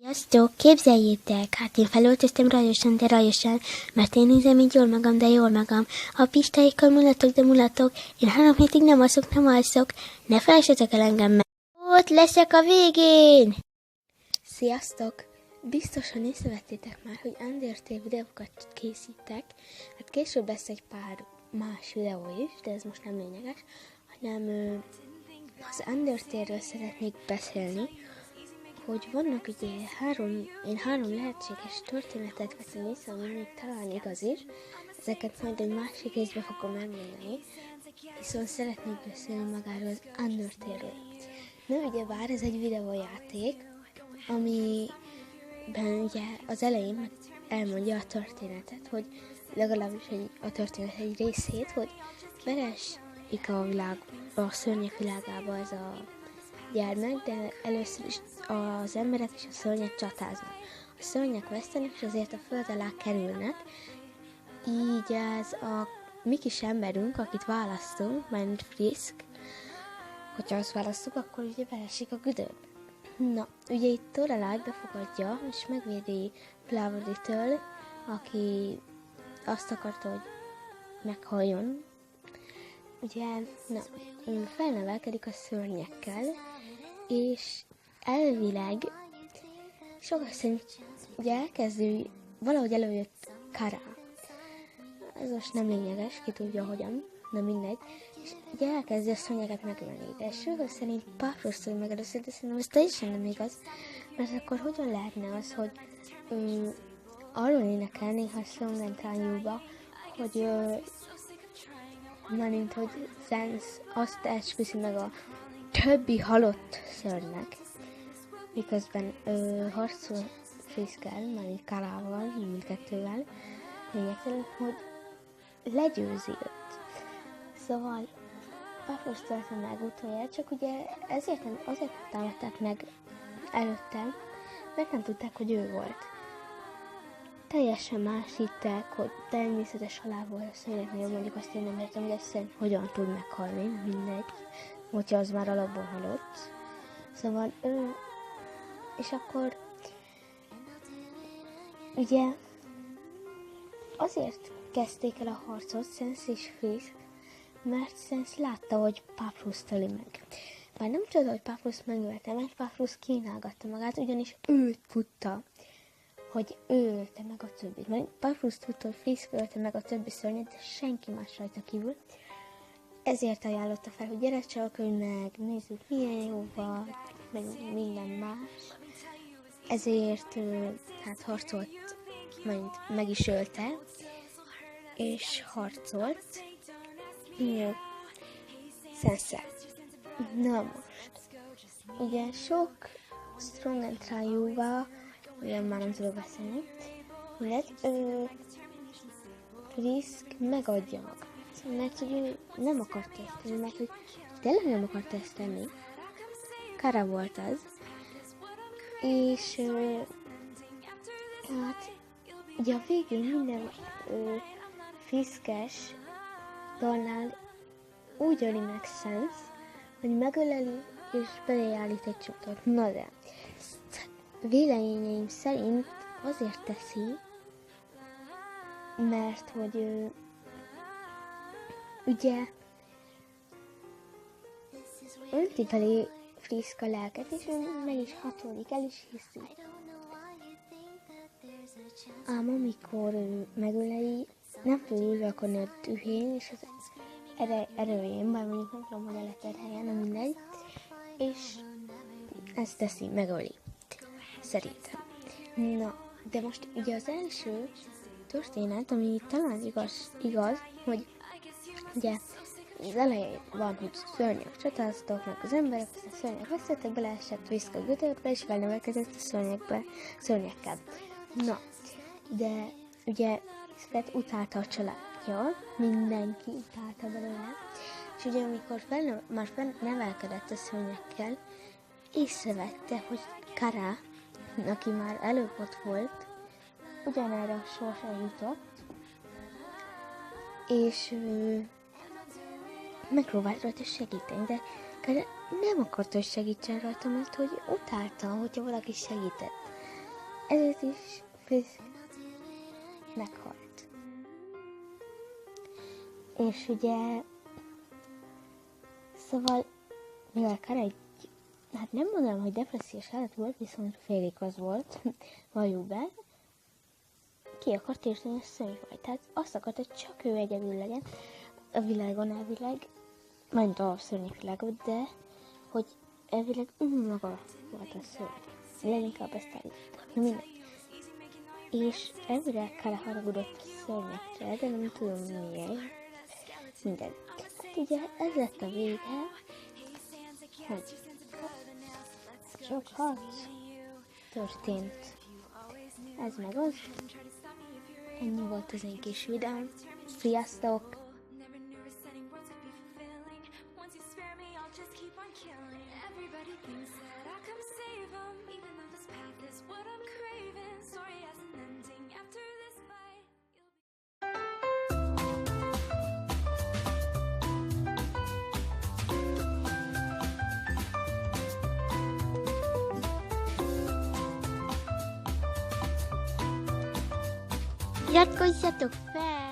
Sziasztok, képzeljétek, hát én felöltöztem rajosan, de rajosan, mert én nézem így jól magam, de jól magam. A pistáikkal mulatok, de mulatok, én 3 hétig nem alszok, ne felejtsetek el engem, mert ott leszek a végén! Sziasztok! Biztosan észrevettétek már, hogy Undertale videókat készítek, hát később lesz egy pár más videó is, de ez most nem lényeges, hanem az Undertale-ről szeretnék beszélni, hogy vannak ugye három lehetséges történetet vettem észre, ami még talán igaz is. Ezeket majd egy másik részben fogom elmondani, viszont szeretnék beszélni magáról az Undertale-ről. Na ugyebár ez egy videójáték, amiben ugye az elején elmondja a történetet, hogy legalábbis a történet egy részét, hogy beleesik a szörnyek világába ez a gyermek, de először is az emberek és a szörnyek csatáznak. A szörnyek vesztenek, és azért a föld alá kerülnek. Így ez a mi kis emberünk, akit választunk, mint Frisk, hogyha azt választjuk, akkor ugye belesik a gödörbe. Na, ugye itt Lorelai befogadja, és megvédi Flavory-től, aki azt akarta, hogy meghalljon. Ugye, ő felnevelkedik a szörnyekkel, és elvileg sokak szerint ugye elkezdő, valahogy előjött Kara. Ez most nem lényeges, ki tudja hogyan, de mindegy. És ugye elkezdi a szörnyeket megölni, de sokak szerint Paphos-tól megelőször, de szerintem ez teljesen nem igaz, mert akkor hogyan lehetne az, hogy arról énekelnénk a Song and Tell-ba, hogy mint hogy Sans azt esküszi meg a többi halott szörnynek, miközben harcol Friskkel, mint Karával, mindkettővel, lényegtelen, hogy legyőzi őt. Szóval Paphos történt meg utoljára, csak ugye azért támadták meg előtte, mert nem tudták, hogy ő volt. Teljesen más hittek, hogy természetes halál volt a szörnyeknél, mondjuk azt én nem értem, hogy ezt hogyan tud meghalni, mindegy, hogyha az már alapból halott. Szóval és akkor ugye azért kezdték el a harcot Sans és Frisk, mert Sans látta, hogy Paphos töli meg. Bár nem csoda, hogy Paphos megölte, mert Paphos kínálgatta magát, ugyanis ő tudta, hogy ő ölte meg a többit. Mert Paphos tudta, hogy Frisk ölte meg a többi szörnyet, de senki más rajta kívül. Ezért ajánlotta fel, hogy gyere csak, hogy megnézzük milyen jó van, meg minden más. Ezért hát harcolt, meg is ölte, és harcolt Sans-szel. Na most, ugye sok Strong and Try-ba, ugye már nem tudok beszélni, mindegy, Frisk megadja magát. Mert hogy ő nem akarta ezt tenni, mert hogy tényleg nem akarta ezt tenni. Kara volt az. És hát ugye a végül minden Friskes dolnál úgy öli meg Sans, hogy megöleli és beleállít egy csoportot. Na de véleményeim szerint azért teszi, mert hogy ugye önti felé Frisk a lelket, és ő meg is hatollik, el is hiszi. Ám amikor ő megöleli, nem tud uralkodni a dühén, és az erőjén, bár mondjuk nem tudom, hogy a leterhelyen, nem mindegy, és ezt teszi, megöli. Szerintem. Na, de most ugye az első történet, ami talán igaz, hogy ugye az elején van, hogy szörnyek csatáztak meg az emberek, aztán szörnyek veszettek, beleesett Frisk a gödörbe, és felnevelkedett a szörnyekkel. Na, de ugye Frisk utálta a családja, mindenki utálta belőle, és ugye amikor már felnevelkedett a szörnyekkel, észrevette, hogy Kara, aki már előbb ott volt, ugyanerre a sorsra jutott, és megpróbált rajta segíteni, de Kara nem akarta, hogy segítsen rajta, mert hogy utálta, hogyha valaki segített. ezért is Frisk meghalt. És ugye, szóval, mivel Kara hát nem mondanám, hogy depressziós állat volt, viszont félig az volt, valljuk be, ki akart írtani a szörnyfajt. Tehát azt akart, hogy csak ő egyedül legyen a világon elvileg, majd a szörnyek világon, de hogy elvileg maga volt a szörny. Leginkább ezt állítottak, mindegy. És elvileg Kara haragudott a szörnyekkel, de nem tudom miért. Mindegy. Hát ugye ez lett a vége, hogy sok harc történt. Ez meg az. Ennyi volt az én kis videóm. Sziasztok! Iratkozzatok fel!